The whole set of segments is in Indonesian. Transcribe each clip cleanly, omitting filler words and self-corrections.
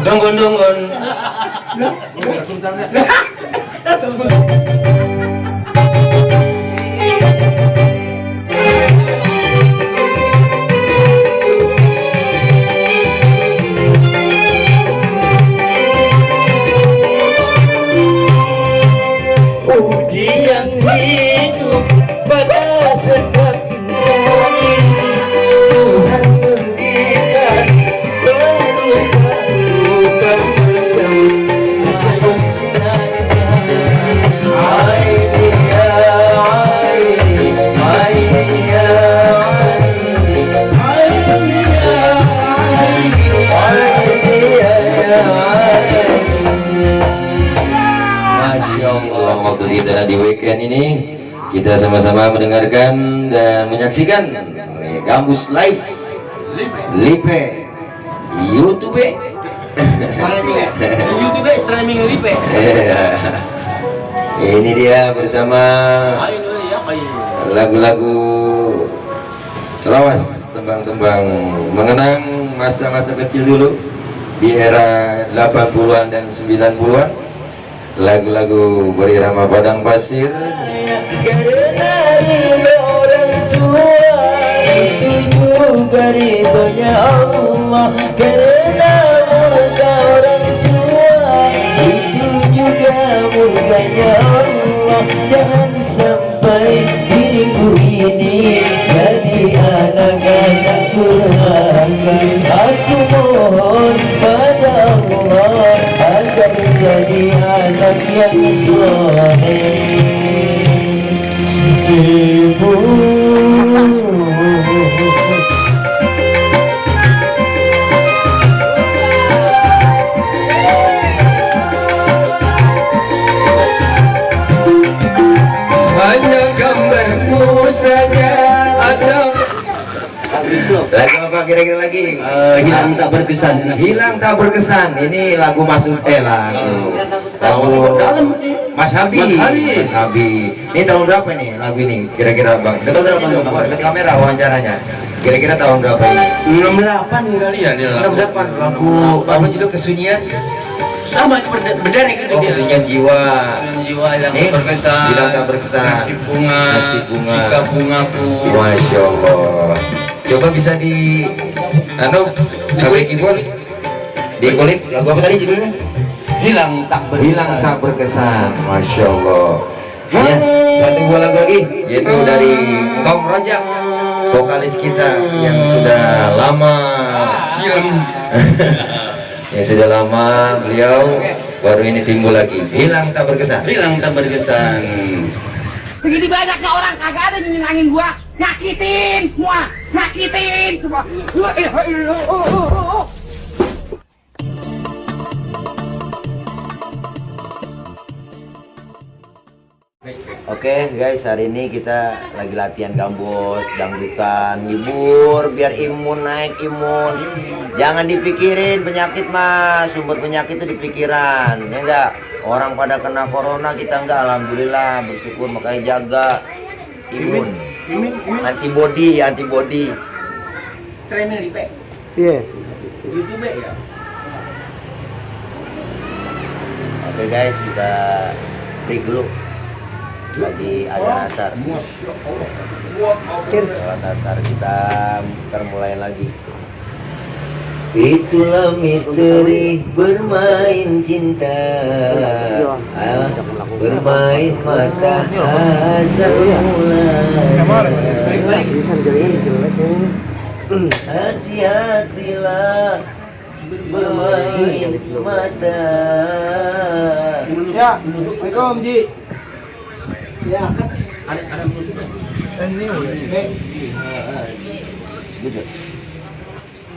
Donggon. Ujian hidup pada setiap insan ini, Tuhan berikan luka macam waktu kita di weekend ini kita sama-sama mendengarkan dan menyaksikan Gambus Live Lipe YouTube streaming Lipe. Ini dia bersama lagu-lagu lawas, tembang-tembang mengenang masa-masa kecil dulu di era 80-an dan 90-an. Lagu-lagu berirama padang pasir. karena ridho orang tua itu juga ridhonya Allah, karena murka orang tua itu juga murkanya Allah. Jangan sampai diriku ini jadi anak-anak durhaka. Aku mohon pada Allah agar jadi anak yang soleh. Ibu Hanya gambarmu saja ada. Lagu apa kira-kira lagi? Hilang tak berkesan. Hilang tak berkesan. Ini lagu lagu Mas Habi. Mas Habi. Ini tahun berapa nih lagu ini? Kira-kira Bang. Dekat kamera wawancaranya. Kira-kira tahun berapa ini? 68 kali ya dia. 68. Lagu apa judul Kesunyian? Sama berderet gitu Oh, dia. Kesunyian jiwa. Jiwa yang Nih, berkesan. hilang tak berkesan. Nasib bunga. Jika bungaku. Masya Allah. Coba bisa di pakai keyboard, dikulik. Lagu apa tadi judulnya? Hilang tak berkesan. Masya Allah. Ya, satu buah lagu lagi, yaitu dari Kaum Rojak, vokalis kita yang sudah lama yang sudah lama beliau baru ini timbul lagi. Hilang tak berkesan. Hilang tak berkesan. Begini banyaknya orang kagak ada yang nyenangin gua, nyakitin semua. Oke guys, hari ini kita lagi latihan gambos, dangdutan, ngibur biar imun naik imun. Jangan dipikirin penyakit mas, sumber penyakit itu di pikiran, ya enggak? Orang pada kena corona, kita enggak, alhamdulillah bersyukur, makanya jaga imun. Antibody. Streaming Lipe. Iya. YouTube ya. Oke guys, kita break dulu. Lagi ada asar. Lewat asar kita mulai lagi. Itulah misteri bermain cinta, bermain mata asal mula. Hati-hatilah bermain mata. Ya, Assalamualaikum Ji. Ya, Ada musuhnya. Gitu.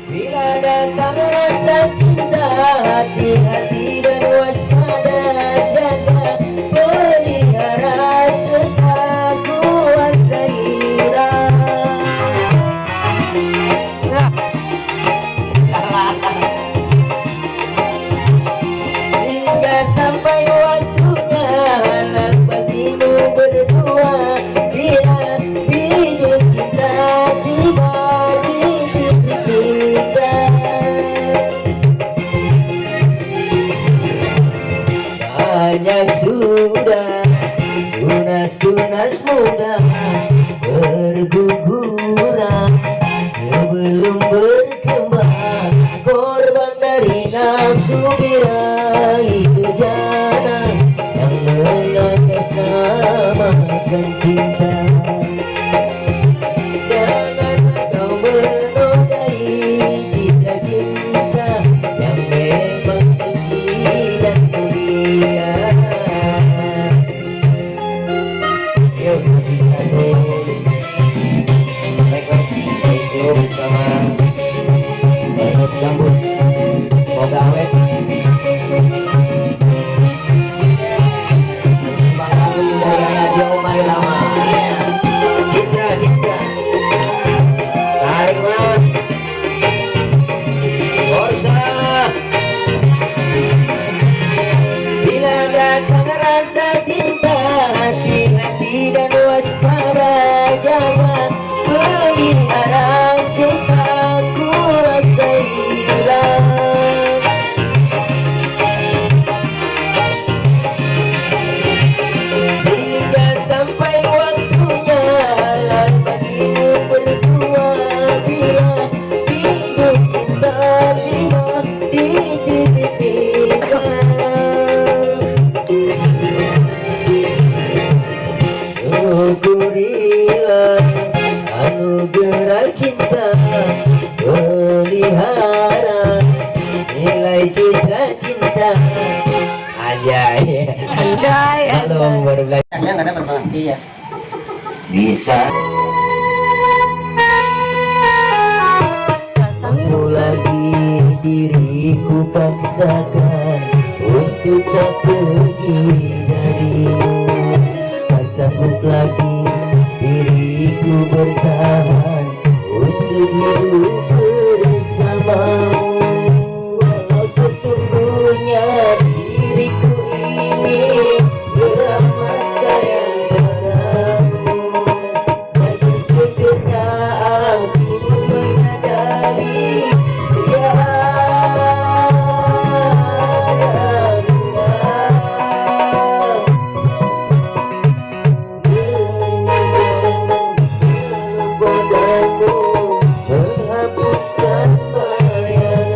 bila datang rasa cinta, hati-hati dan waspada, jaga pelihara serta kuasai. Hingga sampai waktunya halal bagimu berdua, bila bibit cinta tiba di titik kita. banyak sudah tunas-tunas muda berguguran sebelum berkembang, korban dari nafsu birahi bejana yang mengatasnamakan cinta. Janganlah kau menodai citra cinta yang memang suci dan mulia. Yuk, masih satu frekuensi yaitu bersama Ernest Gambus. Semoga awet. Bang Agung dari Ayah Diomai Lama. Iya. Citra, Citra. Sarima. Borsa. Bila datang rasa cinta, hati-hati dan waspada, jangan pelihara setaku rasa hilang. Sehingga sampai waktunya alam bagimu berdua, bila pintu cinta tiba di titik tinggal. Syukurilah anugerah cinta, pelihara nilai citra cinta. Anjay, belum baru belajar. Iya. Bisa. Kamu lagi diriku paksakan untuk tak pergi darimu. Sanggup lagi diriku bertahan untuk hidup bersamamu. Walau sesungguhnya diriku ini beramat sayang padamu, dan sesegera aku menyadari tiada guna padamu menghapuskan bayang.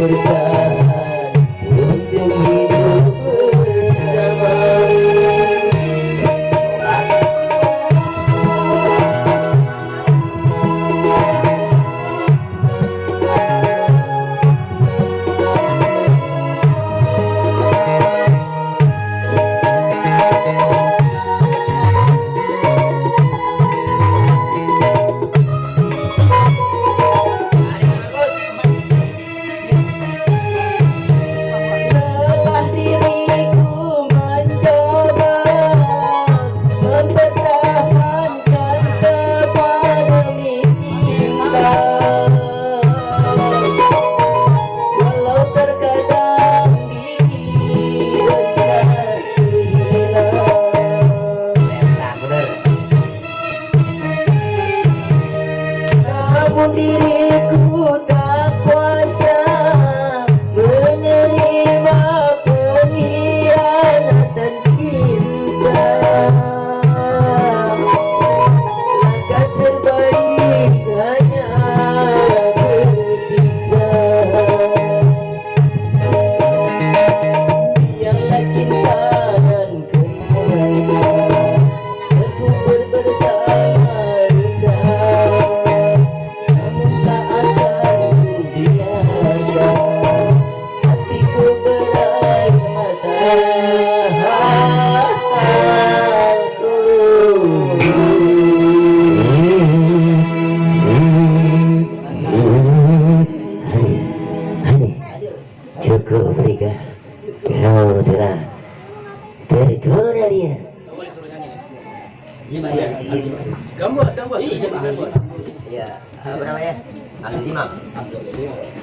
bertahan untuk hidup bersamamu. Lelah diriku mencoba mempertahankan sebuah demi cinta, walau terkadang diri rendah namun diriku tak kuasa menerima pengkhianatan cinta. Langkah terbaik hanya berpisah. Biarlah cinta dan kemudian terkubur bersama duka, namun tak akan kubiarkan hatiku berair mata. Cukup Rika, kau telah tergoda dia. Ya, apa namanya? Ahli simak.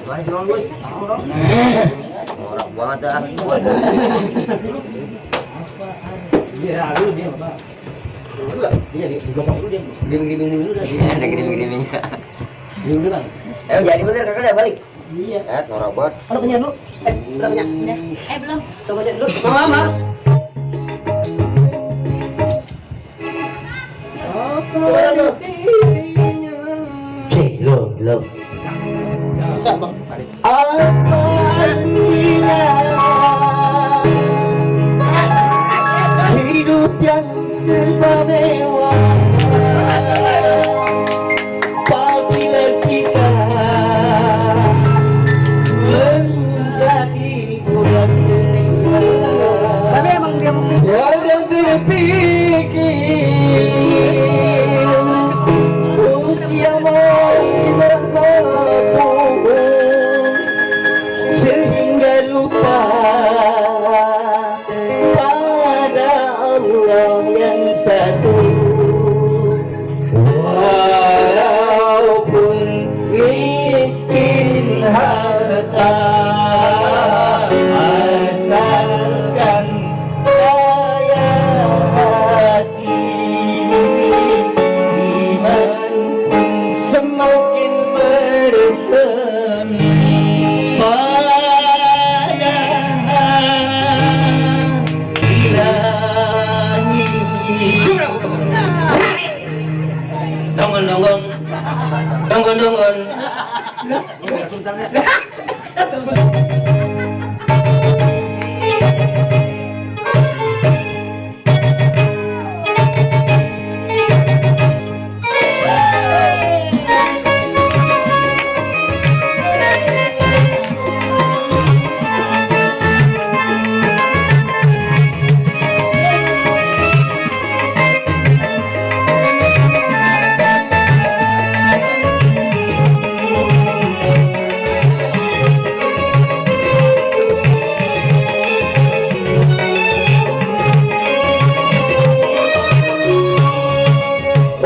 Mana sih Bang Bos? Orang banget dah. Ada gini-gininya. Jadi bener kakak udah balik. Iya. Norak banget. Udah punya dulu? Udah punya? Udah. Belum. Coba aja dulu. Mama. Lo. Bisa, Bang. Apa artinya hidup yang serba mewah apabila kita menjadi budak dunia? Tapi emang dia mau Tiada terpikir usia makin berlabuh sehingga lupa pada Allah yang satu. Walaupun miskin harta, asalkan kaya hati, iman pun semakin bersemi pada ilahi. Dongon.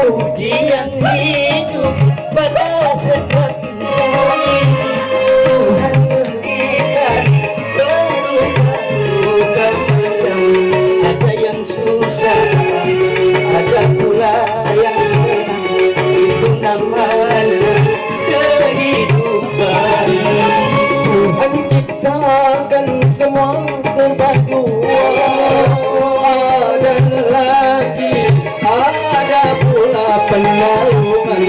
Ujian hidup pada setiap insan, Tuhan memberikan berluka-luka macam, ada yang susah, ada pula yang senang. Itu namanya kehidupan. Tuhan ciptakan semua serba dua, ada lagi, ada pula pengaruhan.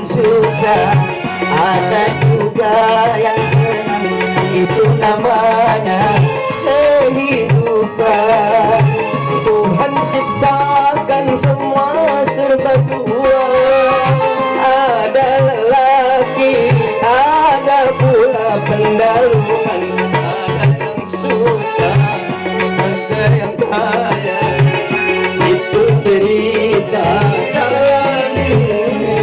susah, ada juga yang senang. Itu namanya kehidupan. Tuhan ciptakan semua serba dua. Ada lelaki, ada pula pendalungan. Ada yang susah, ada yang kaya. Itu cerita dalam dunia.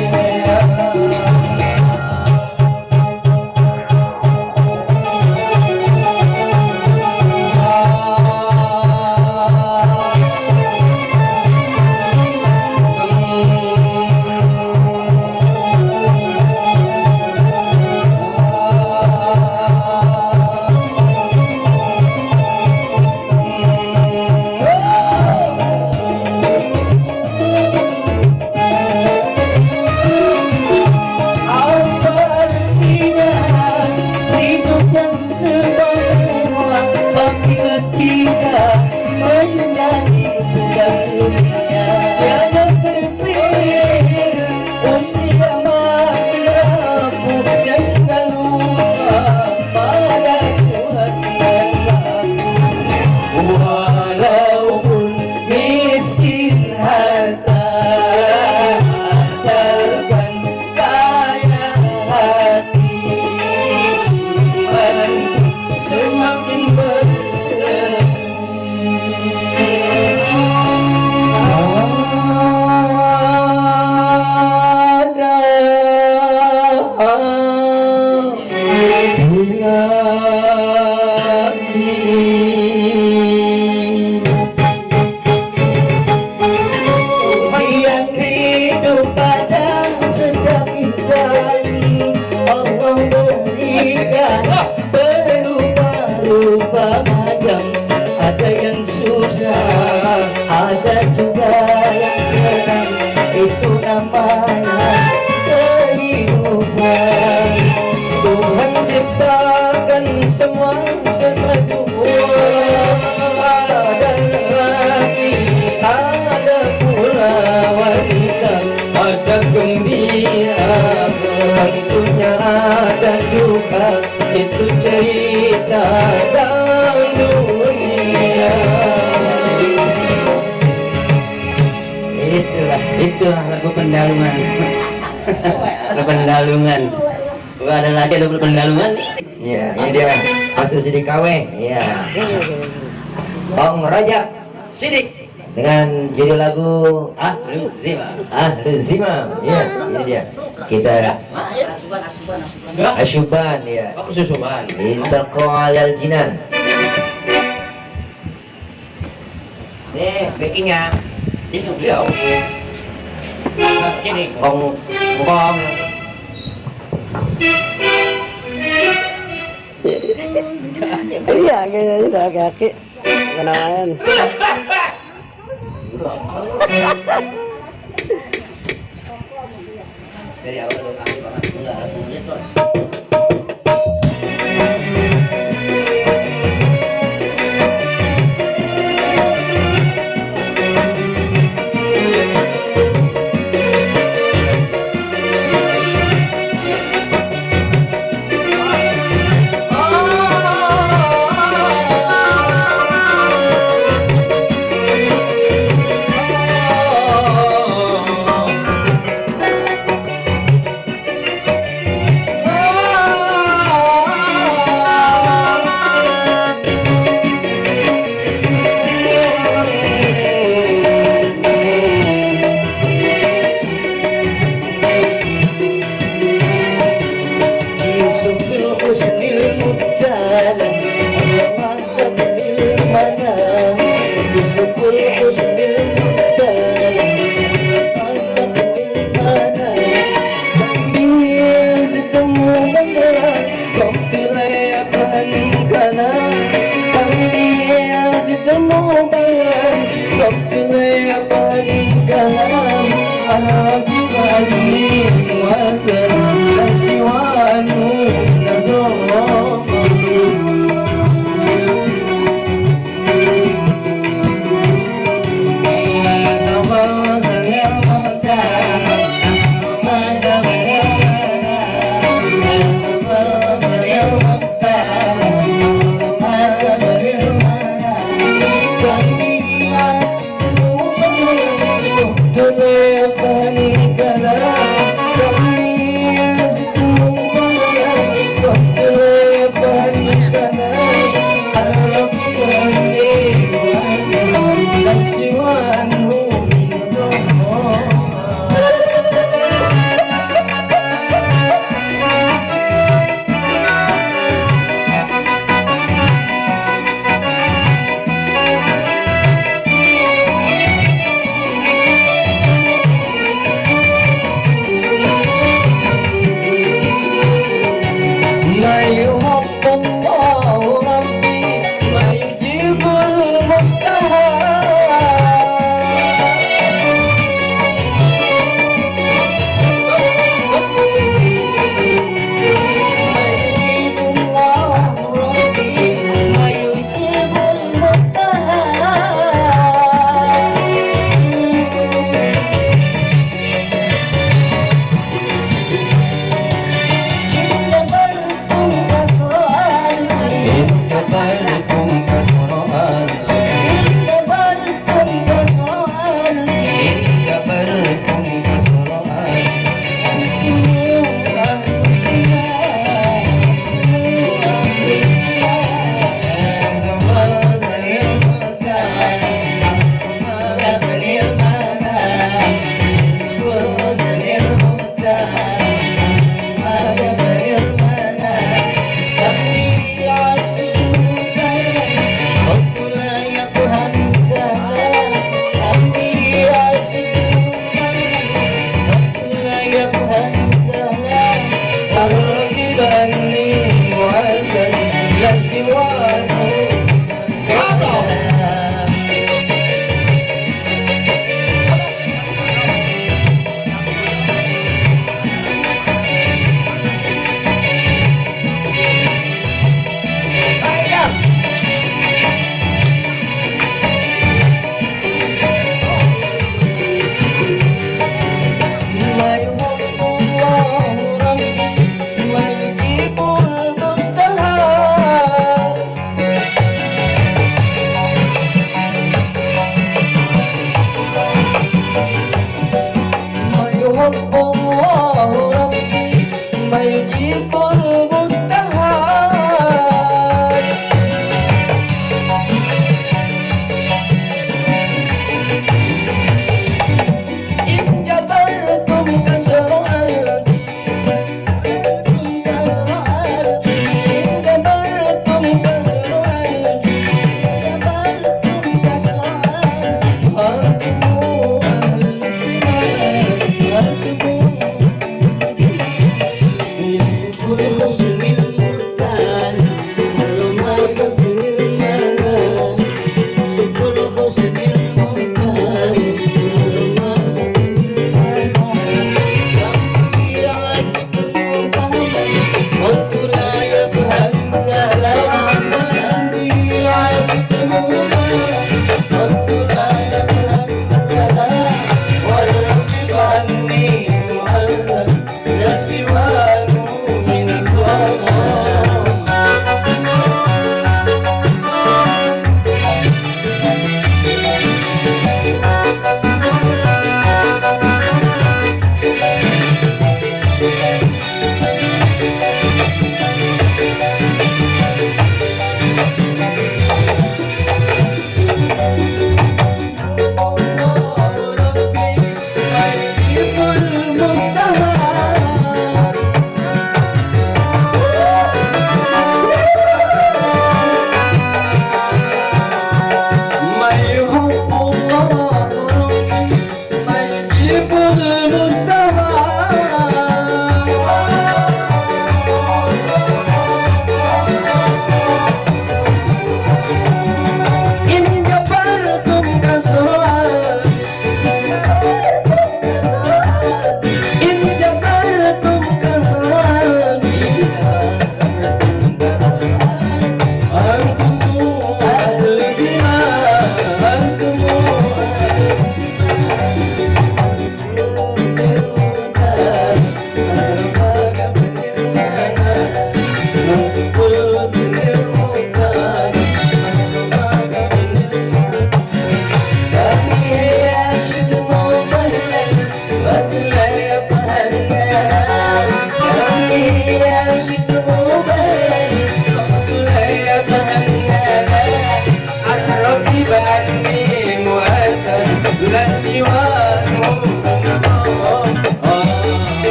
Ada juga yang senang, itu namanya kehidupan. Tuhan ciptakan semua serba dua. Ada lelaki, ada pula wanita. Ada gembira, tentunya ada duka. Itu cerita dalam dunia. Itulah lagu pendalungan. Lagu pendalungan. Wah, ada lagi lagu pendalungan nih. Iya, ini dia hasil sidik KW. Iya. Bang Raja Sidik dengan judul lagu Ahlu Zima. Zima. Iya, ini dia. Kita Asyuban ya. Aku susuman. Intaqalal jinan. Nih, backingnya. Ini beliau. Ini Bong. Iya, kayaknya udah kaki. Kenalan. dari awal lo kaki banget enggak langsung lihat.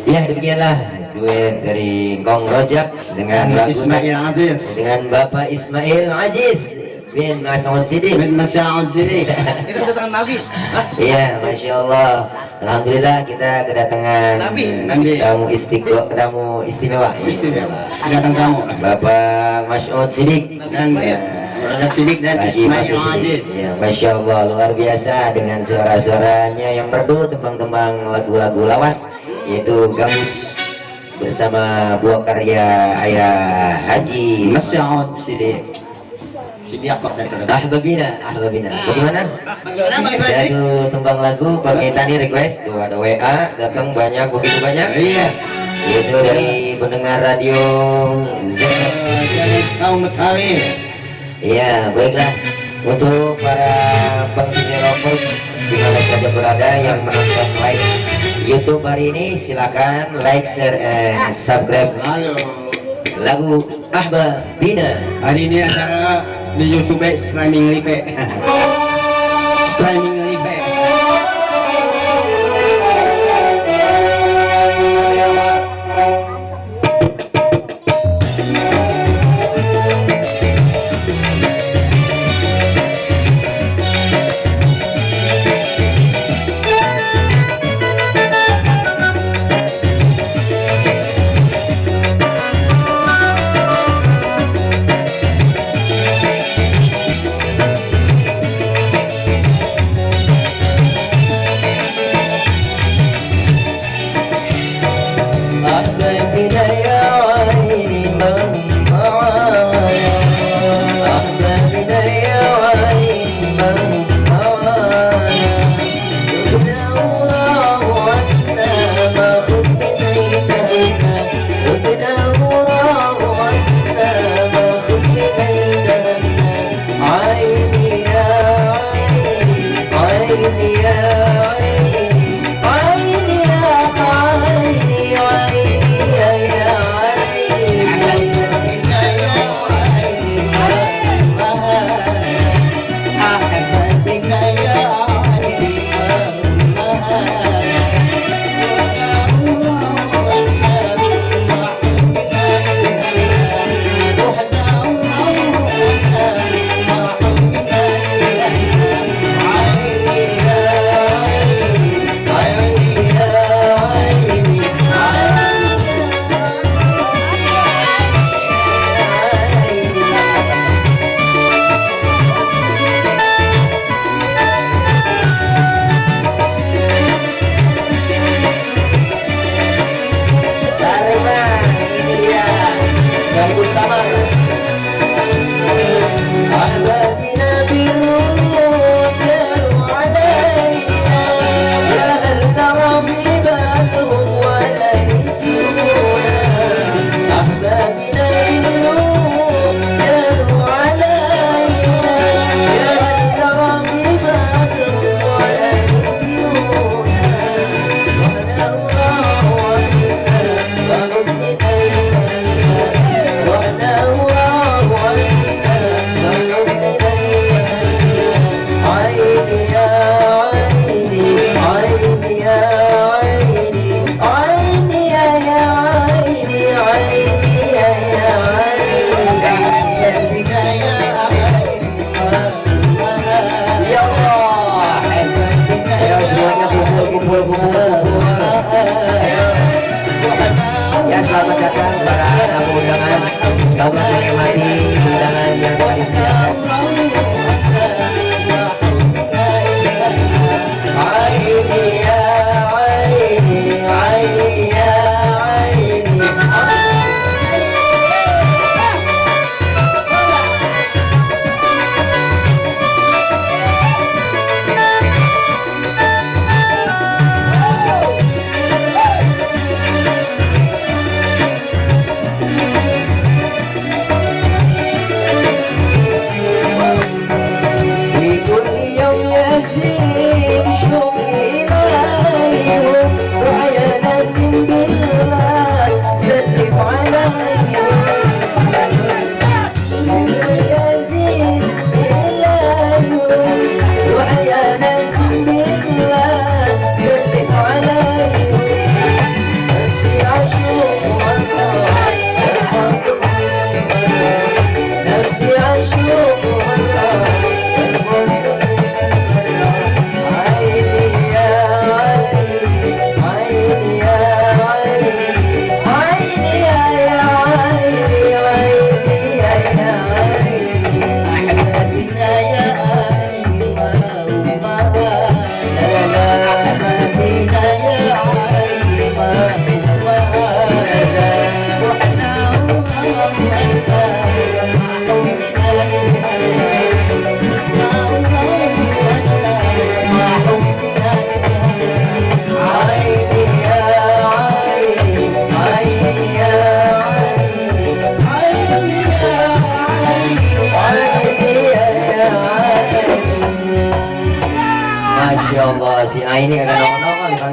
Ya demikianlah duet dari Kong Rojak dengan lagu Ismail Aziz dengan Bapak Ismail Aziz bin Mas'ud Siddiq. bin Mas'ud Siddiq. Itu kedatangan Nabi. Iya, masya Allah. Alhamdulillah kita kedatangan Nabi. tamu istimewa. Datang tamu Bapak Mas'ud Siddiq dan Rojak Siddiq dan Haji Ismail Mas'ud Siddiq. Aziz. Ya, masya Allah luar biasa dengan suara-suaranya yang merdu, tembang-tembang lagu-lagu lawas, yaitu Gambus bersama buah karya Ayah Haji Mas'ud Siddiq. Siddiq kok dari Ahbabina. Bagaimana? Satu tembang lagu permintaan request. Tuh ada WA datang banyak, begitu banyak. Iya. Yaitu dari pendengar radio Z. Dari Saung Betawi. Iya, baiklah. Untuk para pencinta lovers di mana saja berada yang menonton live YouTube hari ini, silakan like, share, and subscribe Lalu lagu Ahbabina. hari ini acara di YouTube streaming live. Streaming live.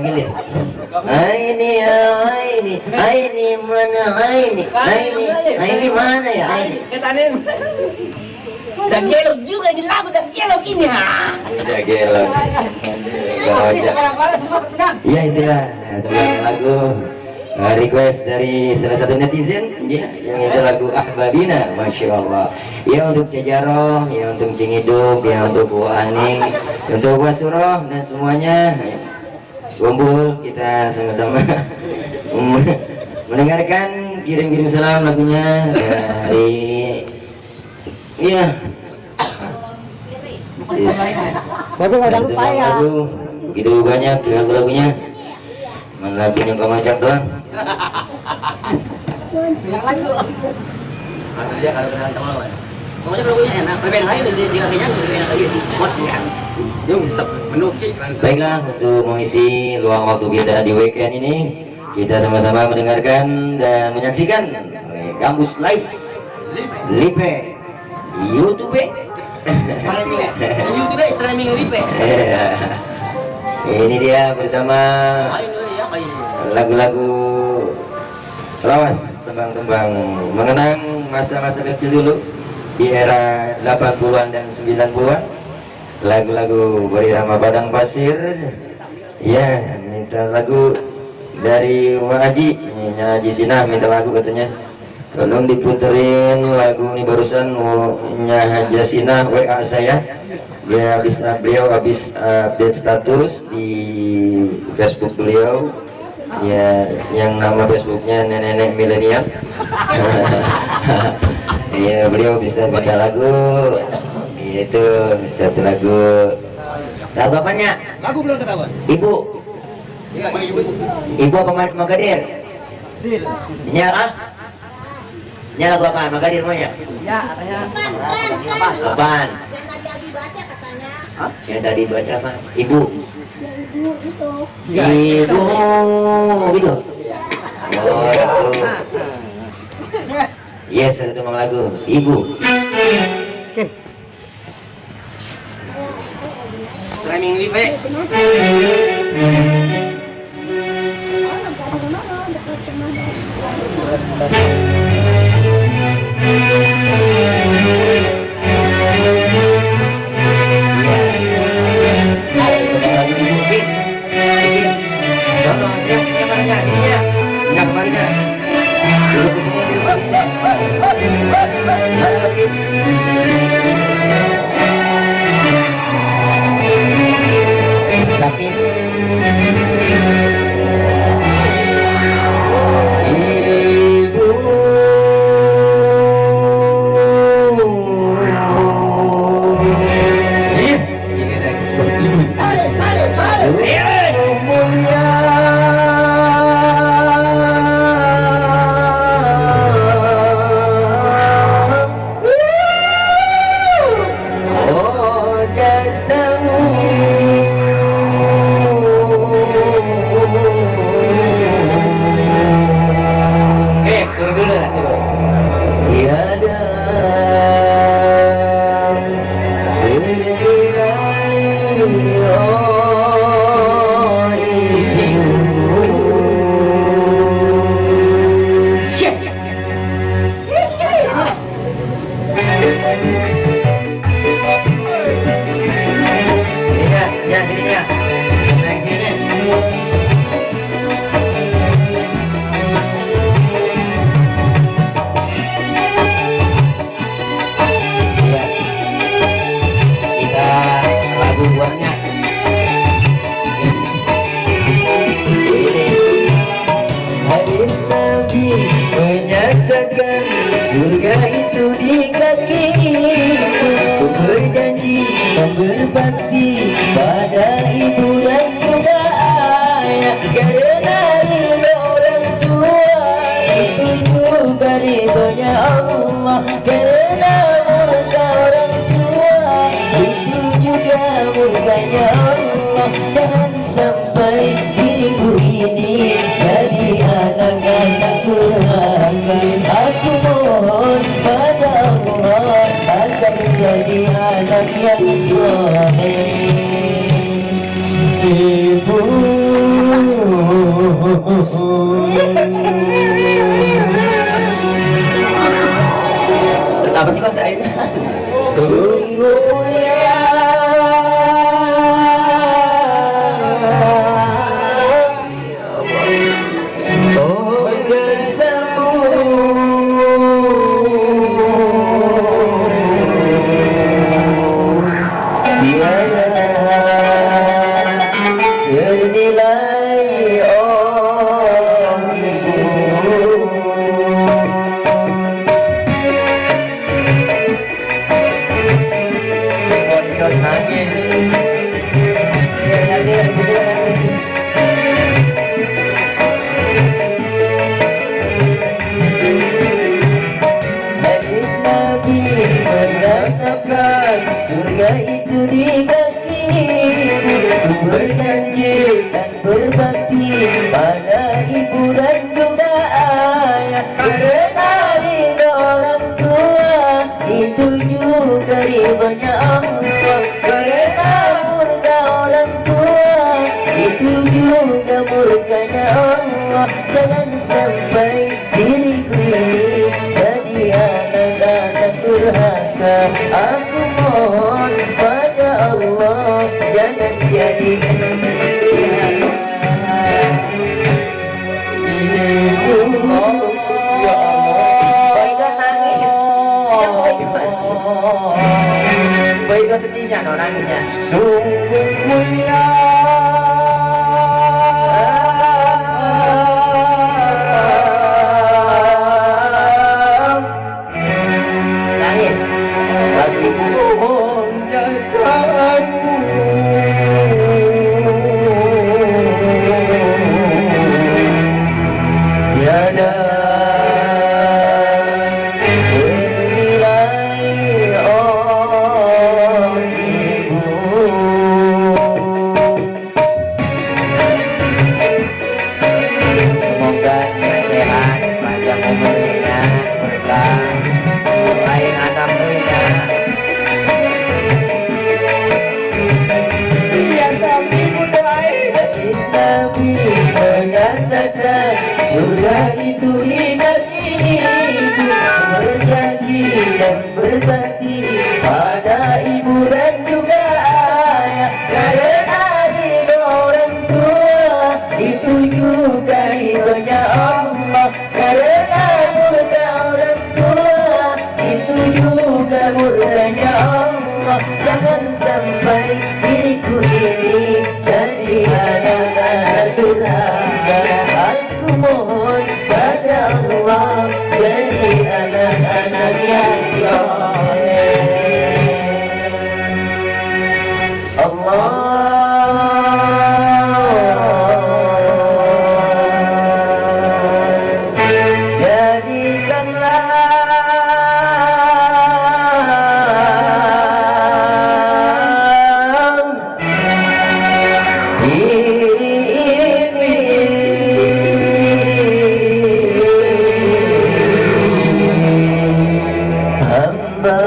panggilin. Aini mana Aini mana ya Aini? Katanin. Udah gelok juga di lagu, udah gelok ini ha. Udah gelok. Ya itulah teman lagu request dari salah satu netizen ya, yang itu lagu Ahbabina, masya Allah. Ya untuk Cejaroh, ya untuk Cing Hidup, ya untuk Bu Aning, untuk Wasuroh dan semuanya. Kumpul kita sama-sama mendengarkan, kirim-kirim salam lagunya dari ya. Lagu begitu banyak lagu-lagunya. Mana lagi yang kau ajak doang? Kalau dia kalau kenal teman-teman. Kamu aja lagunya enak. Lebih enak lagi di lagunya lebih enak lagi. Mod ya. Yung menukik. Baiklah, untuk mengisi luang waktu kita di weekend ini, kita sama-sama mendengarkan dan menyaksikan Gambus Live Lipe YouTube. YouTube streaming live. Ini dia bersama lagu-lagu lawas, tembang-tembang mengenang masa-masa kecil dulu di era 80-an dan 90-an. Lagu-lagu berirama padang pasir. Ya, minta lagu dari Wang Haji, Nyonya Haji Sinah minta lagu katanya. Tolong diputerin lagu ini barusan Nyonya Haji Sinah WA saya. Ya, beliau habis update status di Facebook beliau. Ya, yang nama Facebooknya nenek-nenek milenial. Ya, beliau bisa minta lagu, yaitu satu lagu apanya? Lagu belum ketahuan. Ibu apa Magadir? Nya ah? Nya lagu apa? Magadir mau ya? Ya, katanya. Apaan? Yang tadi baca apa? Ibu. Ibu gitu. Oh itu. Yes, satu lagu Ibu. Streaming live. Tapi berbakti pada ibu dan juga ayah. Karena ridho orang tua itu juga ridhonya Allah. Karena murka orang tua itu juga murkanya Allah. Jangan sampai diriku ini jadi anak-anak durhaka. Aku mohon pada Allah, jangan jadikan diriku. Ya Allah, Baidah nangis. Siapa Baidah? Baidah sedihnya, no nangisnya. Sungguh mulia Nangis lagi mohon jasamu. tiada bernilai oh ibu. Semoga yang sehat, panjang umurnya, berkah lain anaknya. Nabi mengatakan surga itu ingat ibu, berjanji dan bersakti pada ibu dan juga ayah. Karena ridho orang tua itu juga ridhonya Allah. Karena murka orang tua itu juga murkanya Allah. Jangan sampai diriku ini jadi anak-anak durhaka. Aku mohon pada Allah jadi anak-anak yang soleh. Allah hamba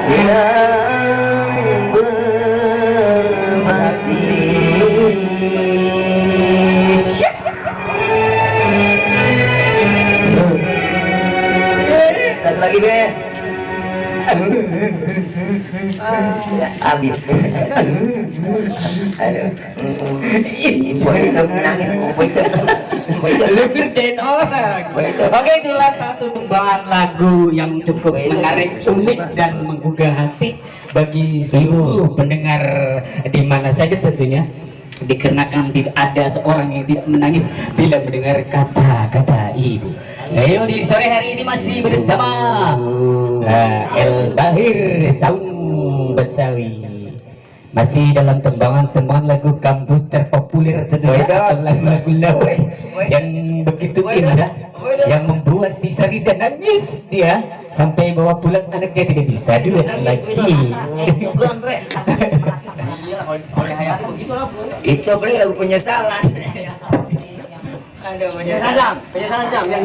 yang berbakti. Satu lagi be. Habis. Aduh. Boy itu nangis. Boy itu. Lu kerjain orang. Oke, itulah satu tembangan lagu yang cukup menarik, unik dan menggugah hati bagi seluruh pendengar di mana saja tentunya. Dikarenakan tidak ada seorang yang tidak menangis bila mendengar kata-kata ibu. Ayo di sore hari ini masih bersama El Bahir Saung Betsawi. Masih dalam tembangan-tembangan lagu kampus terpopuler tentunya, atau lagu-lagu lawas yang begitu indah, yang membuat si Sarida nangis dia sampai bawa pulang anaknya tidak bisa dilihat lagi. Oleh Hayati begitu lah Bu. Itu beli lagu penyesalan. Aduh penyesalan. Penyesalan jam yang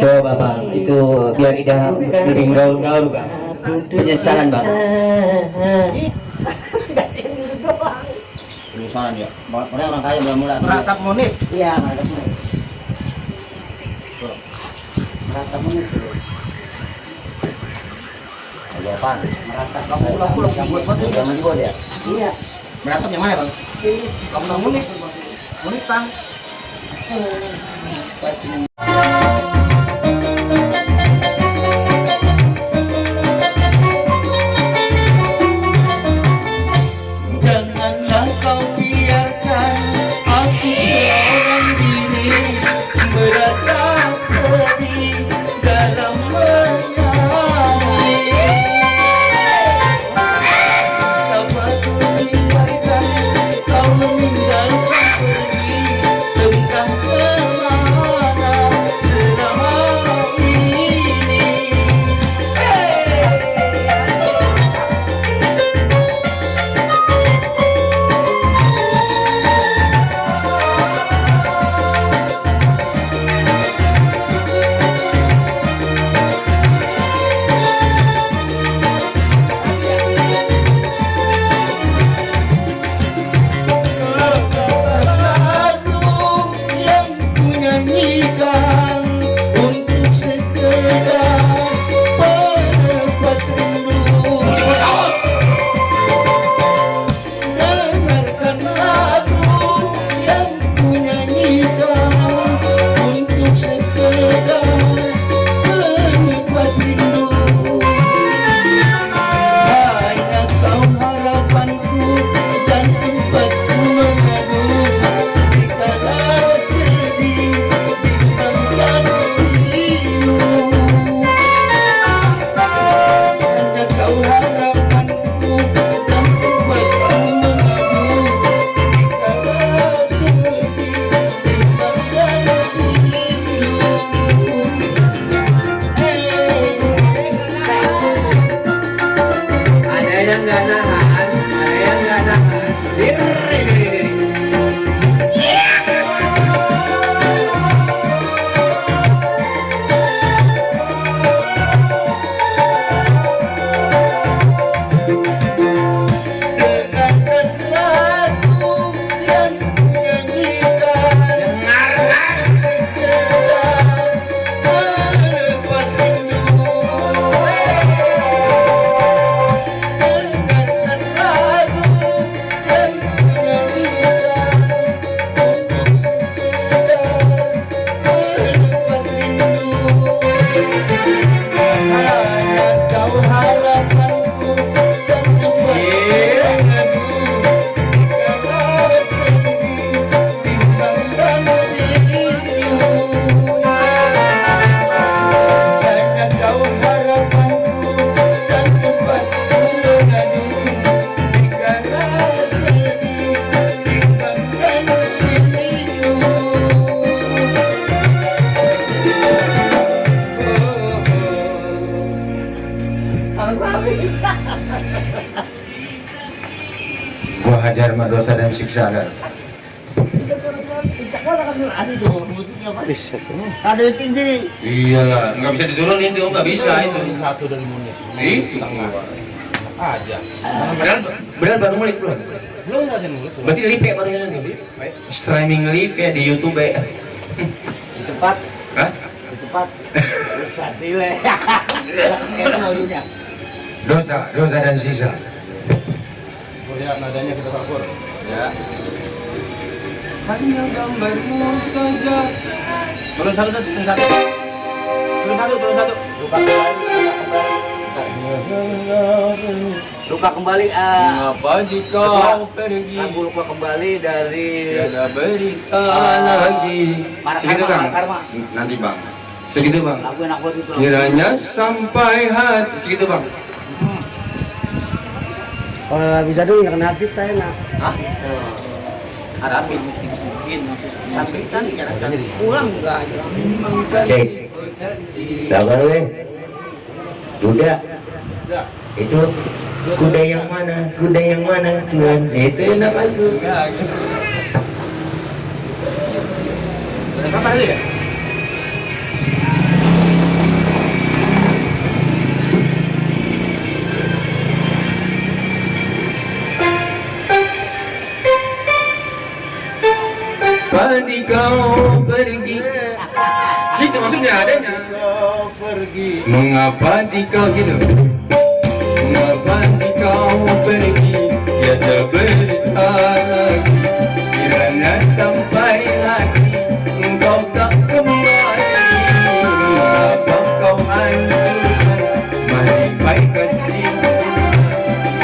Coba bang, itu biar tidak lebih gaul-gaul bang. Penyesalan bang. penyesalan ya. Orang kaya belum mulai. Meratap Munif. Iya, meratap Munif. Meratap Munif. Jawaban. Meratap pulang yang buat yang dibuat ya. Iya. Meratap yang mana bang? Kampung Munif. Munif bang. Janganlah kau biarkan aku seorang diri beratap sedih dalam menyanyi. Tak patut dibiarkan kau meninggalkan pergi, entah kemana. Gua hajar mah dosa dan siksa kan. Ada yang tinggi. Iyalah, nggak bisa diturunin itu, nggak bisa itu. Satu dari menit. Itu. Aja. Benar baru mulai belum? Belum ada mulai. Berarti live ya baru jalan nih. Streaming live ya di YouTube ya. Cepat. Hah? Cepat. Satile. Dosa dan sisa. Lihat nadanya kita ukur. Ya. Hanya gambarmu saja. Turun satu. Luka kembali. Mengapa jika pergi? Aku luka kembali dari. Tiada berisa lagi. Segitu bang. Nanti bang. Segitu bang. Lakuin aku itu. Kiranya sampai hati. Segitu bang. Kalau bisa dulu kena kita enak. Hah? Arabi mungkin sampai kan pulang enggak aja. Cek. Tahu kan weh? Kuda. Itu kuda yang mana? Kuda yang mana Tuhan? Itu enak itu. Udah kapan lagi ya? Padi kau pergi. Situ maksudnya adanya. Mengapa di kau gitu? Mengapa di kau pergi? Tiada berita lagi. Kiranya sampai hati engkau tak kembali. Mengapa kau hancurkan mahligai kasih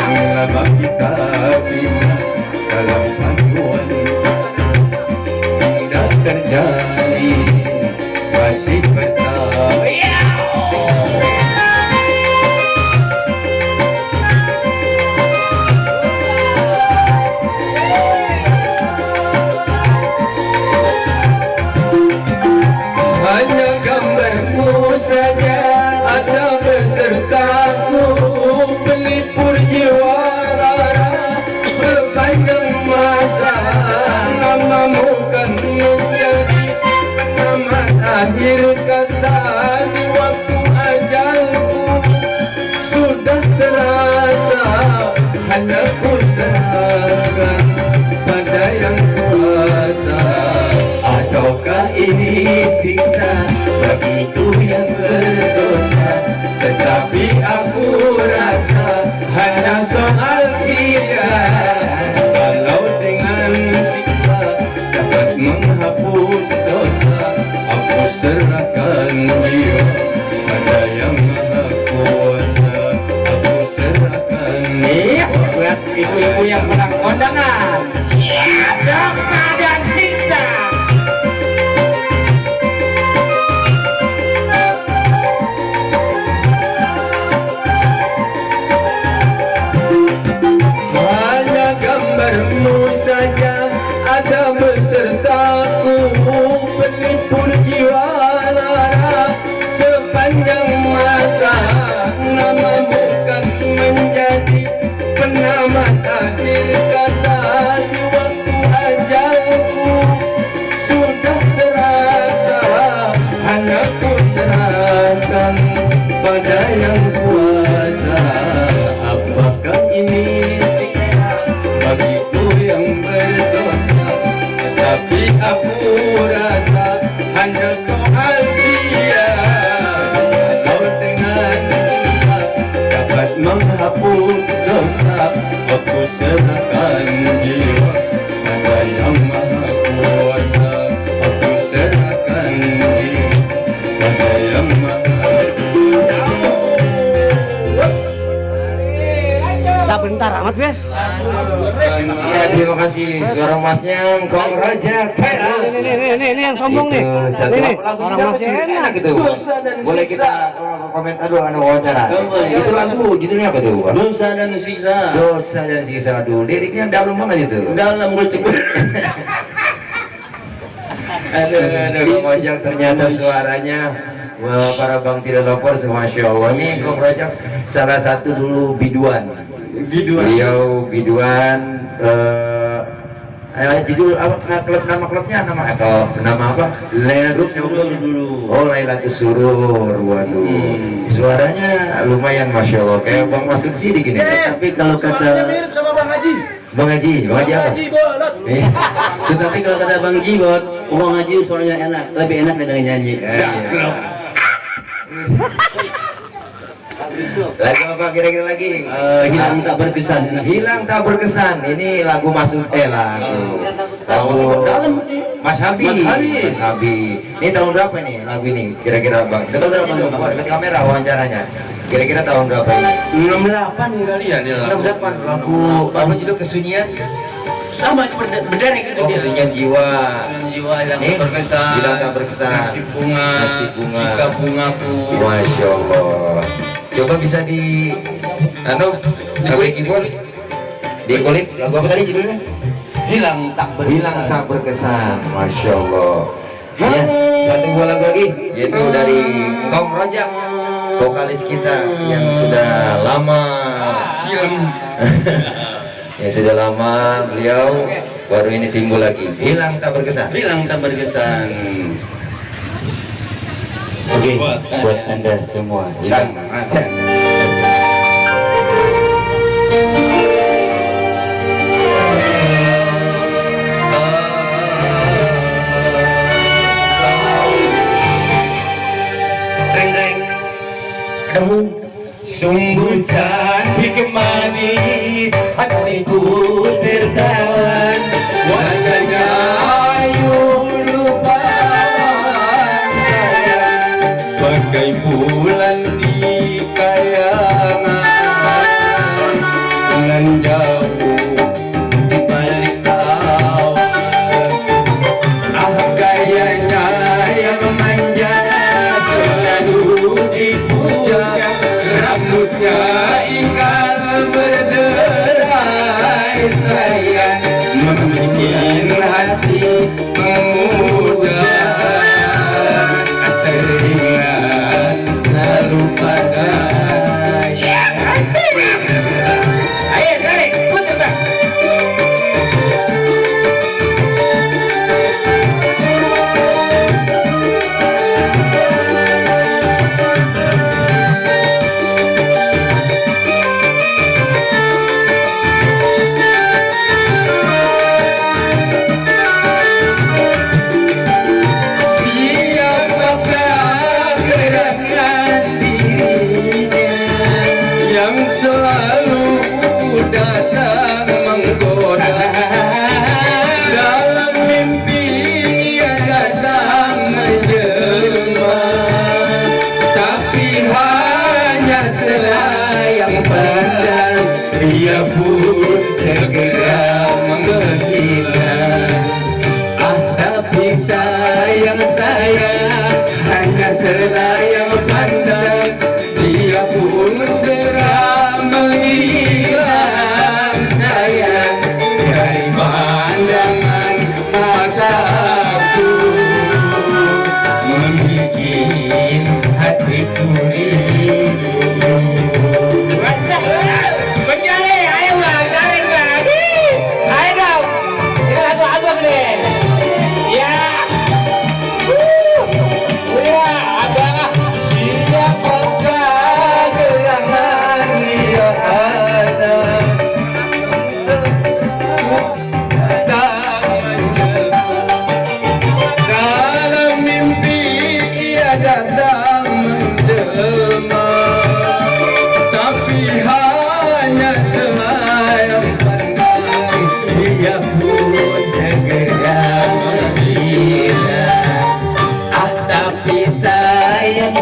yang lama kita bina dalam paduan tidak terjadi masih pertama. Hanya gambarmu saja ada besertaku, pelipur jiwa lara sepanjang masa. Namamu kan menjadi penamat akhir kata di waktu ajalku sudah terasa. Hanya ku serahkan pada yang kuasa. Ataukah ini siksa bagiku yang berdosa? Tetapi aku rasa hanya soal dia. Kalau dengan siksa dapat menghapus dosa, aku serahkan dia pada yang maha kuasa. Aku serahkan dia. Buat ibu-ibu yang menang kondangan. Dosa dan siksa. Hanya gambarmu saja ada besertaku, pelipur jiwa lara sepanjang masa. Namamu kan menjadi penamat akhir kata di waktu ajalku sudah terasa. Hanya ku serahkan pada yang kuasa. Apakah ini siksa bagiku yang berdosa? Tetapi aku rasa hanya soal dia. Kalau dengan dia dapat menghapus dosa, aku serahkan jiwa pada yang maha kuasa. Aku serahkan jiwa pada yang maha kuasa. Tak bentar amat ya. Ya, terima kasih suara masnya Kong Raja. Ini yang sombong nih. Itu satu Ini lagu orang juga masih enak enak. gitu. Boleh kita komentar dulu anu wawancara. Itu lagu judulnya apa tuh, Pak? Dosa dan siksa. Dosa dan siksa. Aduh, liriknya dalam banget itu. Dalam bercebur. Aduh, Kong Rajak ternyata suaranya wah, para Bang Tidak Lopor, Masya Allah. Ini Kong Rajak salah satu dulu biduan Beliau biduan judul apa klub, nama klubnya nama apa? Lailatul Surur dulu. Oh, Lailatul Surur. Waduh. Suaranya lumayan, Masya Allah, kayak Bang Masud Sidik gini. Tapi kalau kata mirip sama Bang Haji. Bang Haji apa? Bolot. Tetapi kalau kata Bang Jibot, Bang Haji suaranya enak, lebih enak dengan nyanyi. Lagu apa kira-kira lagi? Hilang tak berkesan. Hilang tak berkesan. Ini lagu lagu Mas Habib. Mas Habib. Ini tahun berapa nih lagu ini? Kira-kira Bang. Dekat kamera wawancaranya. Kira-kira tahun berapa ini? 68 kali ya dia lagu. 68. Lagu apa judul Kesunyian? Sama berderet gitu Oh, dia. Kesunyian Jiwa. Jiwa yang Nih, berkesan. hilang tak berkesan. Nasib bunga. Jika bungaku. Masya Allah. Coba bisa di keyboard, dikulik. Lagu apa tadi judulnya? Hilang tak berkesan. Masya Allah. Ya, satu buah lagu lagi, yaitu dari Kaum Rojak, vokalis kita yang sudah lama yang sudah lama, beliau baru ini timbul lagi. Hilang tak berkesan. Oke, buat Anda semua. Sungguh cantik manis, hatiku tertawan, wajahnya ayu rupawan sayang, bagai bulan di kayangan, nan jauh di balik awan. Ah, gayanya yang manja selalu dipuja, rambutnya ikal berderai sayang, membikin hati muda teringat selalu padanya. Ayo, sorry, putar bang. Siapakah gerangan dirinya yang selalu datang menggoda? Dalam mimpi ia datang menjelma, tapi hanya selayang pandang, ia pun segera menghilang. Ah, tapi sayang hanya selayang pandang, dia pun segera menghilang sayang, dari pandangan mataku, membikin hatiku rindu. Penjali, ayo bang, tarik bang. Ayo dong, kita lagu album nih. Ya. Siapakah gerangan dia ada, dalam mimpi ia datang menjelma, tapi hanya selayang pandang, dia pun segera menghilang. Ah, tapi sayang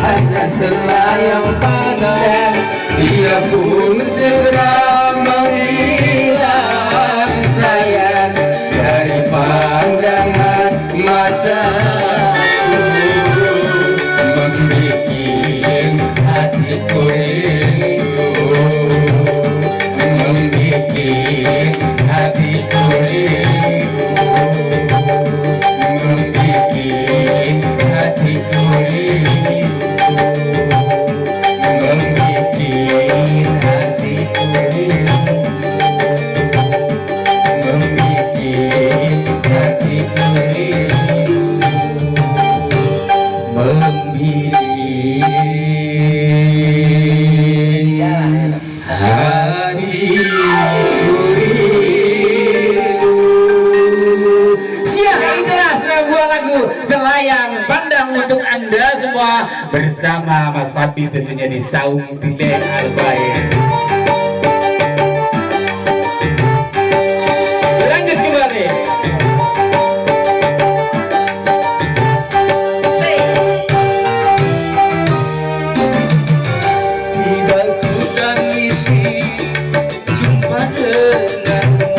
hanya selayang pandang, dia pun segera menghilang sayang, dari pandangan mataku, membikin hatiku rindu, membikin hatiku rindu, membikin hatiku rindu, membikin hatiku rindu. bersama Mas Fadli tentunya di Saung Tilen Albayan. Lanjut kembali. Tidak ku tangisi jumpa denganmu,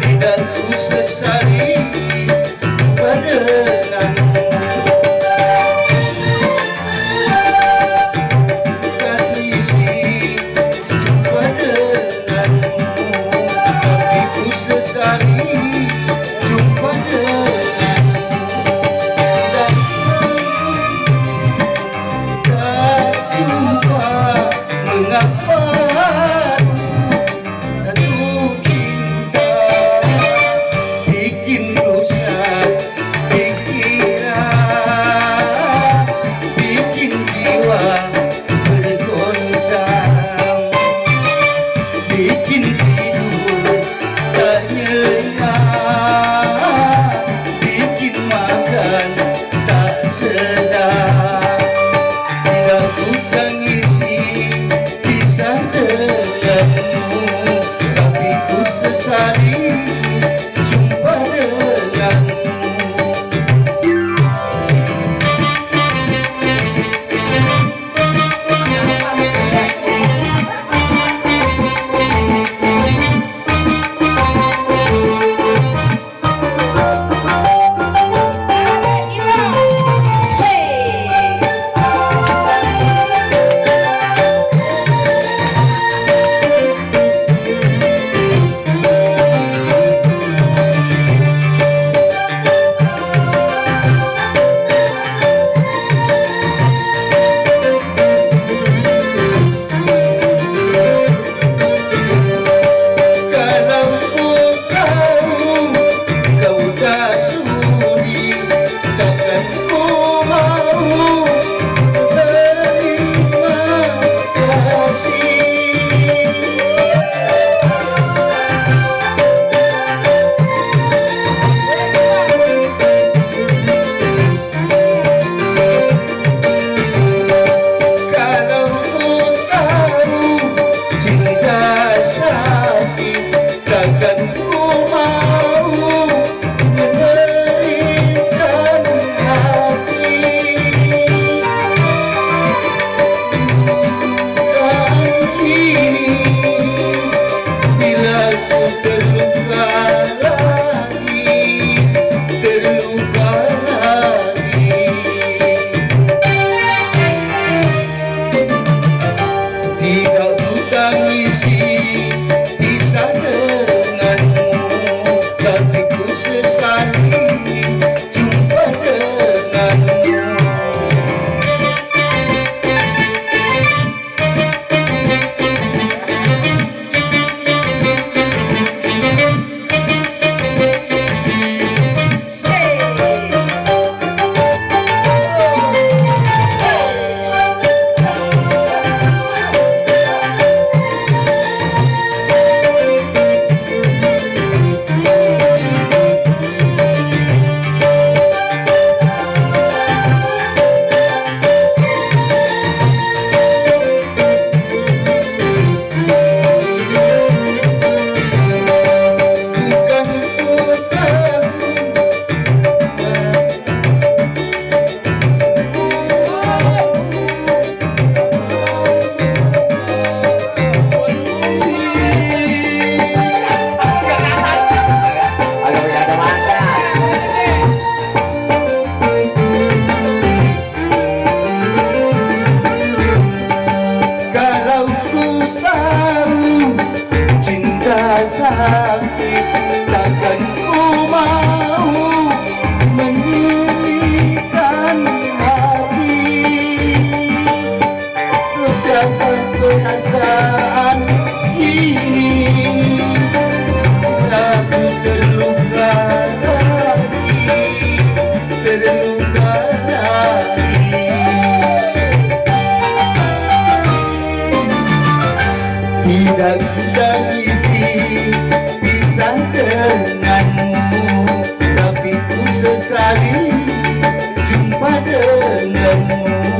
tidak ku sesali jumpa denganmu. Tangisi jumpa denganmu, tapi ku sesali jumpa denganmu. Tak jumpa mengapa jatuh cinta bikin rusak pikiran, bikin jiwa bergoncang, bikin tidur tak nyenyak, bikin makan tak sedap. Tidak ku tangisi pisah denganmu, tapi ku sesali jumpa denganmu. Kalau ku tahu kau tak sudi, takkan ku mau terima kasih. Kalau ku tahu cinta sakit, takkan ku mau menerikan hati. Kali ini bila ku terluka lagi, terluka lagi. Tidak ku tangisi pisah denganmu, tapi ku sesali jumpa denganmu. Bukan ku tahu Agak kacamata. kalau ku tahu cinta sakit, takkan ku mau menyulitkan hati. Rasakan perasaan ini, aku terluka lagi, terluka lagi. Tidak ku tangisi pisah denganmu, tapi ku sesali jumpa denganmu.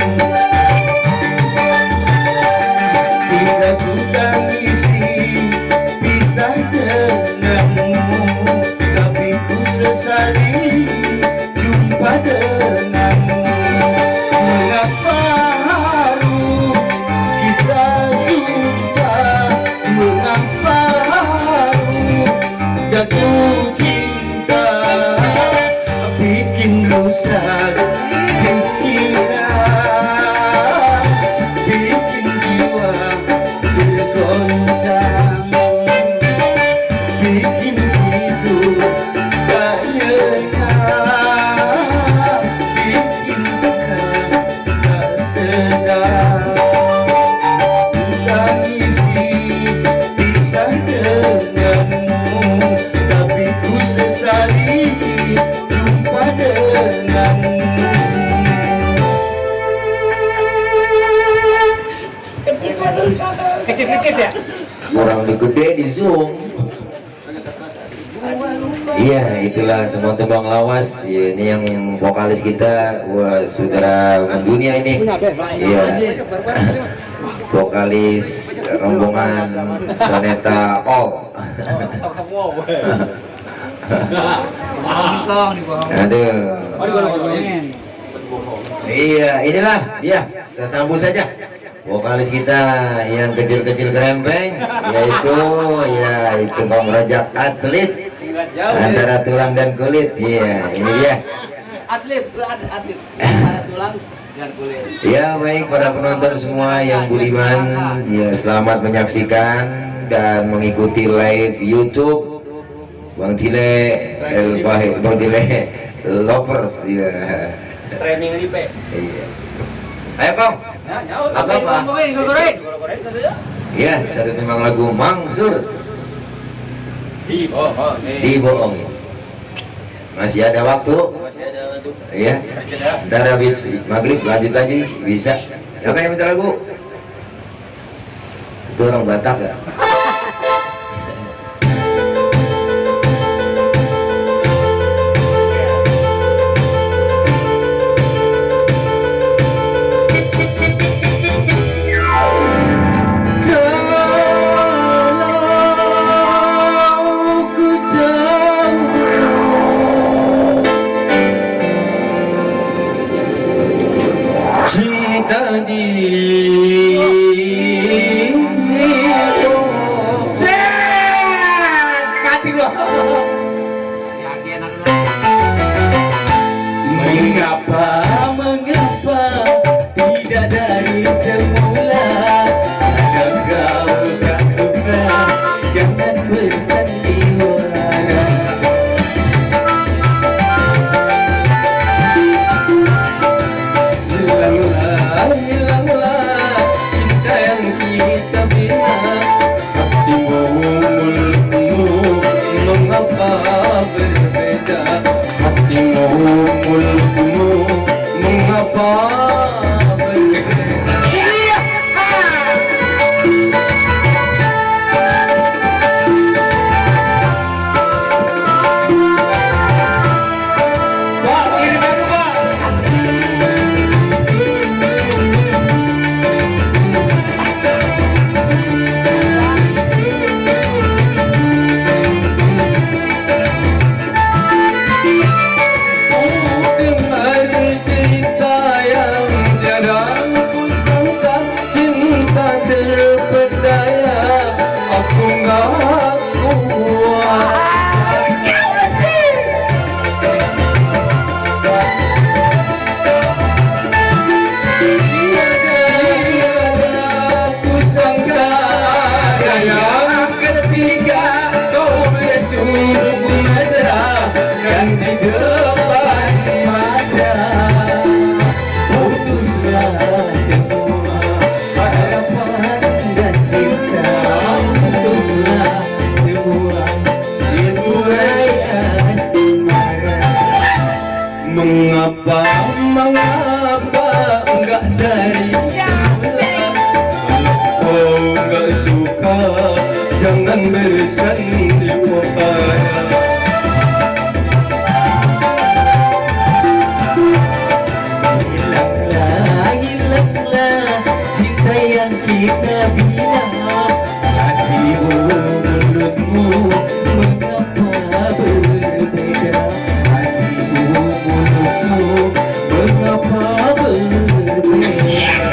kurang gede di zoom. Iya, itulah tembang-tembang lawas. Ya, ini yang vokalis kita, wah saudara mendunia ini. Iya, vokalis rombongan Soneta All. Aduh. Iya, inilah dia. Saya sambut saja vokalis kita yang kecil-kecil kerempeng, yaitu Bang Rajak atlet antara tulang dan kulit. Iya, ini dia. Atlet antara tulang dan kulit. Ya, baik para penonton semua yang budiman, ya selamat menyaksikan dan mengikuti live YouTube Bang Tile Bang Tile Lovers. Ya. Training ini, Pak. Iya. Ayo, Kong. Lagu apa? Ya, satu tembang lagu Mangsur. Dibohong. Masih ada waktu. Iya. Ntar habis maghrib lanjut lagi bisa. Siapa yang minta lagu? Itu orang Batak ya? Mengapa tidak dari semula? Ada kau tak suka, jangan bersandiwara. Hilanglah cinta yang kita bina. Hatimu mulutmu mengapa berbeda? Hatimu mulutmu mengapa berbeda? Mengapa enggak dari semula? Kalau kau enggak suka, jangan bersandiwara. Hilanglah cinta yang kita bina. Hatimu mulutmu mengapa berbeda? Hatimu mulutmu mengapa berbeda?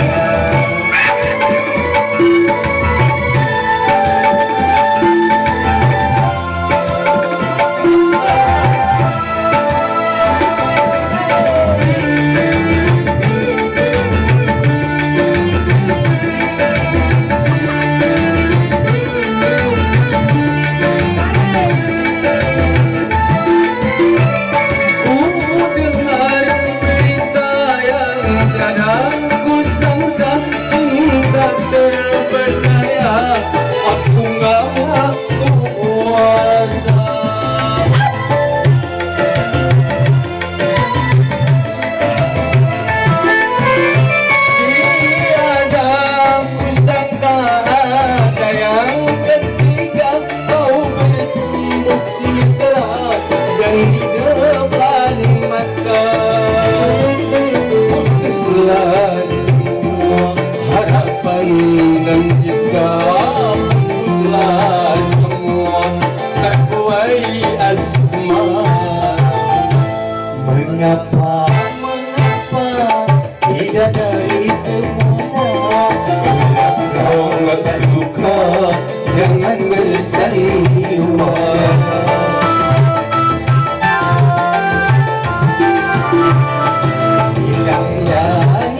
jiwa.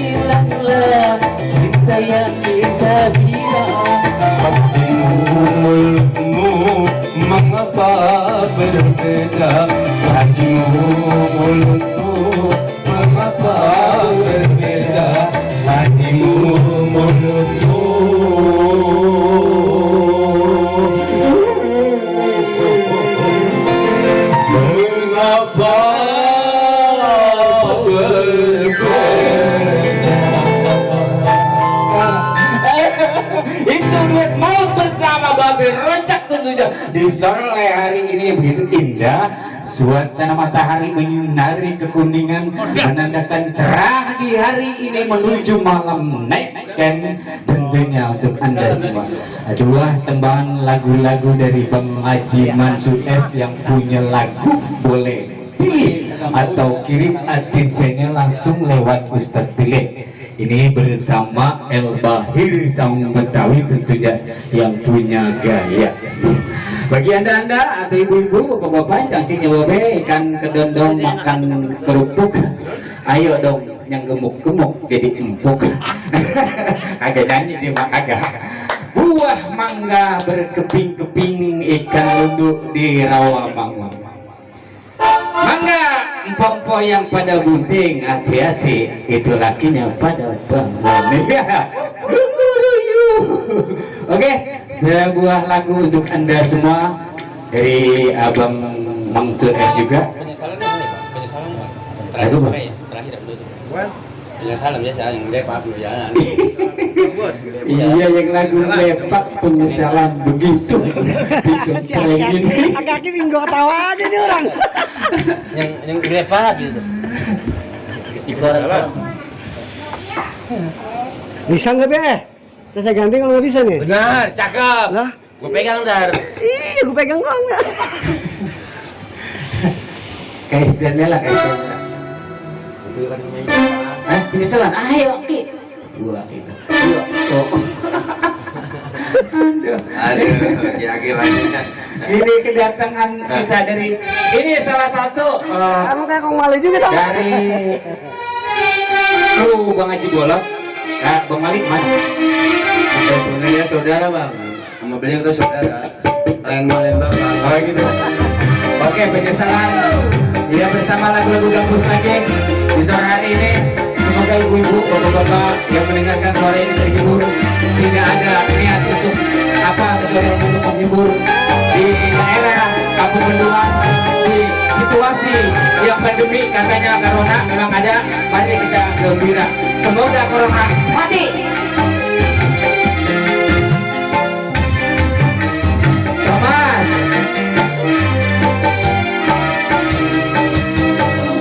Hilanglah cinta yang kita bilang. Hatimu mulutmu mengapa berbeda? Hatimu mulutmu mengapa berbeda? Hatimu mulutmu mengapa Itu duet maut bersama Babe Rojak tentunya di sore hari ini begitu indah. Suasana matahari menyinari kekuningan menandakan cerah di hari ini menuju malam naik dan tentunya untuk Anda semua dua tembakan lagu-lagu dari Bang Haji Mansur S yang punya lagu boleh pilih atau kirim adsennya langsung lewat Ustadz Tilek. Ini bersama El Bahir sang Betawi tentunya yang punya gaya. Bagi anda atau ibu-ibu, bapak-bapak, cangkingnya babe, ikan kedondong makan kerupuk, ayo dong yang gemuk-gemuk jadi empuk. Agak nyanyi dia mah agak. Buah mangga berkeping-keping, ikan lunduk di rawa mangga. Mangga empok-empok yang pada bunting, hati-hati itu lakinya pada bangun. Oke, sebuah lagu untuk anda semua dari Abang Mansur F juga. Lagu apa? Penyesalan biasa yang lepak berjalan. Iya, yang lagu lepak penyesalan begitu. Agak minggu tawa aja nih orang. Yang lepak gitu. Bisa nggak be? Saya ganti kalau nggak bisa nih. Benar, cakep. Lah, Gue pegang ntar. ih, gue pegang kok nggak? Kayak Daniela, kayak Daniela. Itu kan punya Penyesalan, ayo Ki. Dua itu. Dua. Oh. Aduh, lagi lagi. Ini kedatangan kita dari ini salah satu Kamu kayak kong malu juga tau. dari kru Bang Haji Bolot. Bang Malik mana? Kita sebenarnya saudara bang, sama beliau tuh saudara. Yang Palembang bang. Oh gitu. Oke, penyesalan. Ya bersama lagu-lagu gambus lagi di sore hari ini. Semoga ibu-ibu, bapak-bapak yang mendengarkan suara ini terhibur. Tidak ada niat untuk apa sebenarnya untuk menghibur di daerah Kampung Bendungan di situasi yang pandemi katanya corona memang ada. Mari kita gembira. Semoga corona mati. Thomas.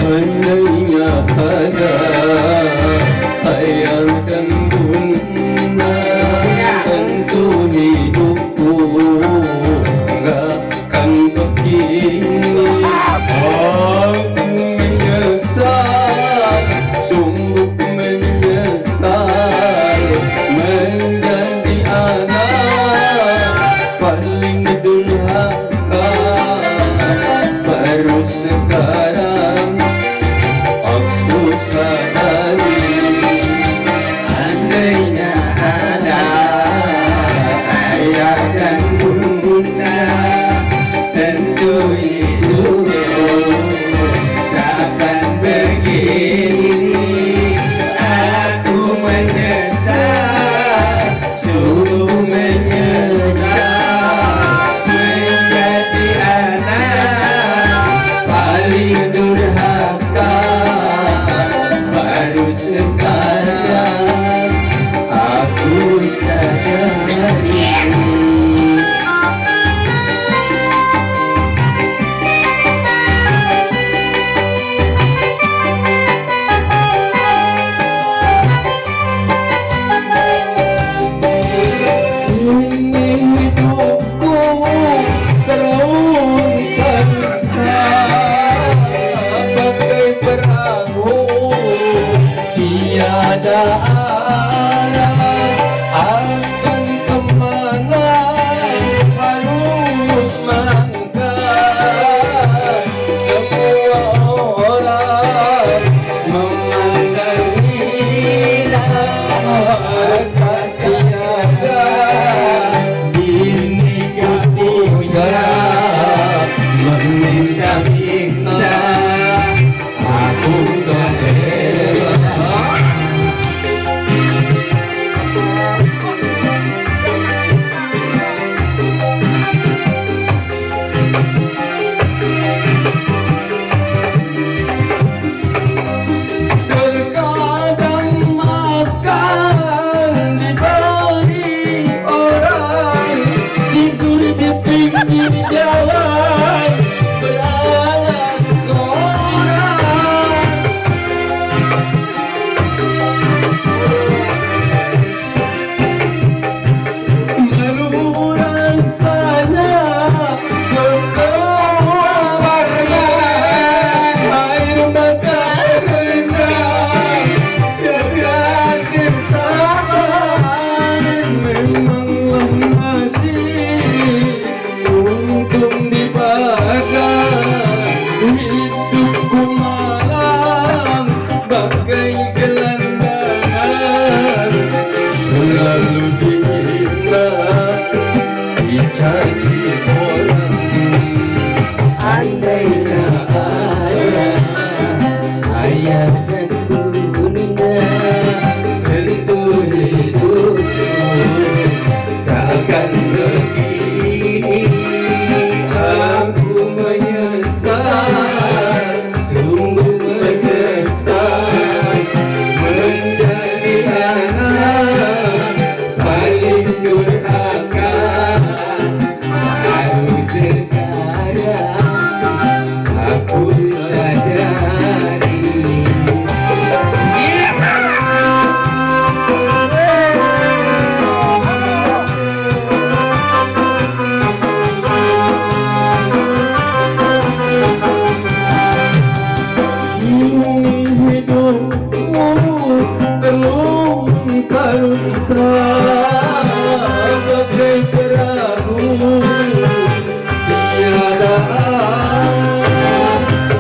Andainya ada air dan bunda untuk hidupku gak akan begini. Aku menyesal, sungguh menyesal melangkah, semua orang memandang hina, harga tiada ini ketiga meminta-minta aku tak rela. Terkadang makan diberi orang, tidur di pinggir jalan beralas koran. Meluran sana keluarnya air mata rendah jaga tertahan. Memanglah masih untung dibakar, hidupku malam bagai gelandangan, selalu dihina dicaci orang. Andainya ada ayah dan bunda, tentu hidupku takkan begini. Aku menyesal, sungguh menyesal menjadi anak paling durhaka. Baru sekarang aku sadari. Ini hidupku terluka-luka bagai perahu tiada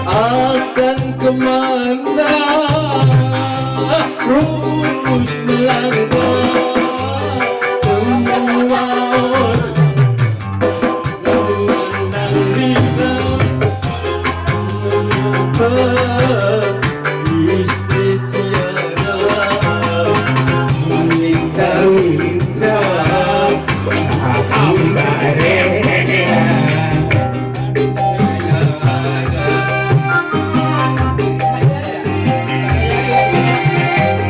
akan kemana, terus melangkah. Semua orang memandang hina, istri tiada minta-minta aku tak rela.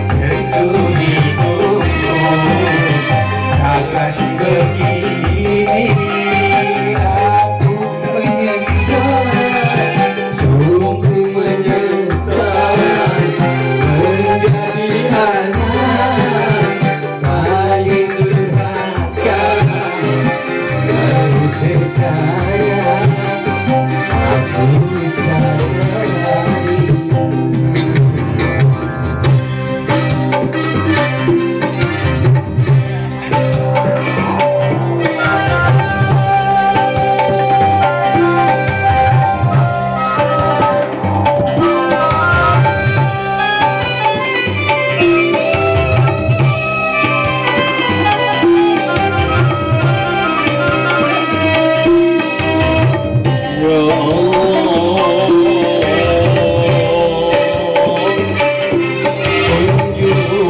Tentu hidupku takkan begini. Aku menyesal, sungguh menyesal menjadi anak paling durhaka. Baru sekarang aku sadari. Ya Allah, tunjukkanlah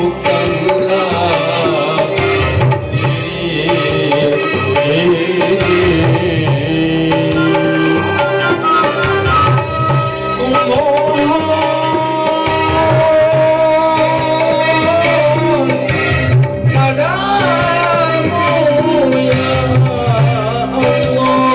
padamu ya Allah.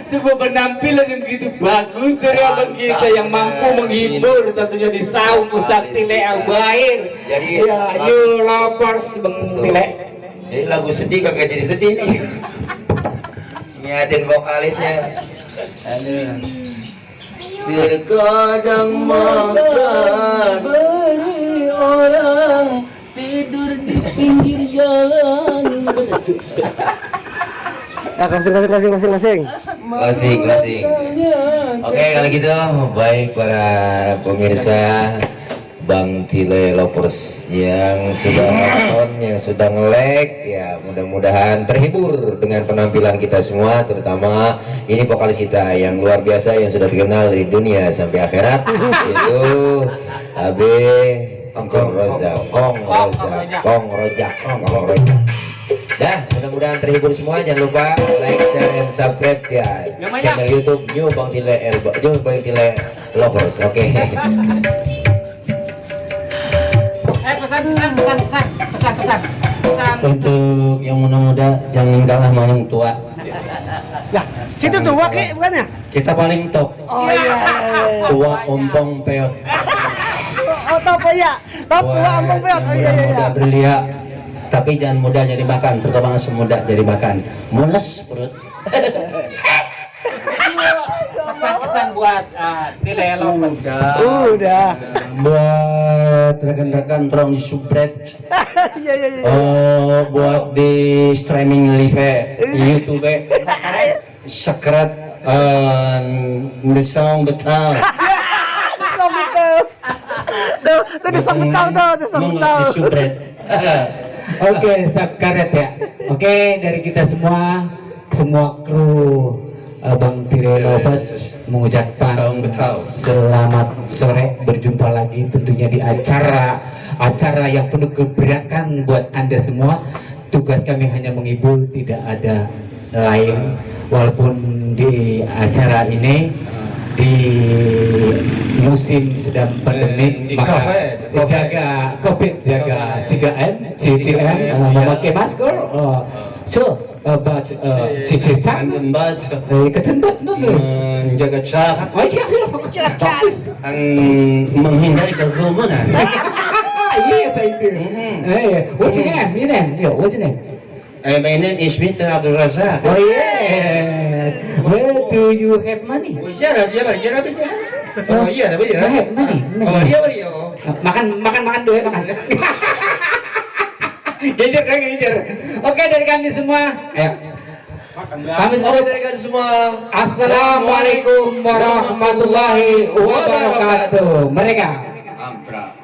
sebuah penampilan yang begitu bagus dari abang kita yang mampu menghibur tentunya di saung Ustaz Tile Al-Bair. Jadi, ya, you lovers Bang Tile. Jadi lagu sedih kagak jadi sedih nih. Ngiatin vokalisnya. Aduh. Terkadang makan beri orang tidur di pinggir jalan. Ya, closing. Closing. Oke, kalau gitu baik para pemirsa Bang Tile Lovers yang sudah nonton, yang sudah nge-like, ya mudah-mudahan terhibur dengan penampilan kita semua, terutama ini vokalis kita yang luar biasa yang sudah dikenal di dunia sampai akhirat, yaitu Abe Kong Roja. Dah, mudah-mudahan terhibur semua. Jangan lupa like, share, and subscribe ya channel YouTube New Bang Tile Lovers. Oke. Pesan. Untuk yang muda-muda jangan kalah sama yang tua. Lah, situ tua Ki, bukannya? Kita paling top. Oh iya. Tua ompong peot. Oh, top ya. Top tua ampun peot. Oh iya. Muda belia. Tapi jangan mudah jadi makan, terutama semuda jadi makan. Mules perut. Pesan-pesan buat Tile Lovers. Udah. Buat rekan-rekan tolong di subscribe. Iya. Oh, buat di streaming live YouTube sekret the song betul. Tuh disambut tahu. Di subscribe. Oke, subscribe ya. Oke, dari kita semua kru Bang Tile Lovers mengucapkan selamat sore, berjumpa lagi tentunya di acara yang penuh gebrakan buat Anda semua. Tugas kami hanya menghibur, tidak ada lain. Walaupun di acara ini di musim sedang pandemi, maka jaga COVID, jaga 3M, memakai masker. About cicicang, kecenbat menjaga jarak, bagus, menghindari kerumunan. Yes, I do. What's your name? What's your name? My name is Mr. Abdul Razak. Oh yes. Where do you have money? Jara. Oh iya, apa ya? Money. Oh dia. Makan dulu ya, makan. Gejer. Oke, dari kami semua. Ayo. Kami dari kalian semua. Assalamualaikum warahmatullahi wabarakatuh. Mereka. Ampra.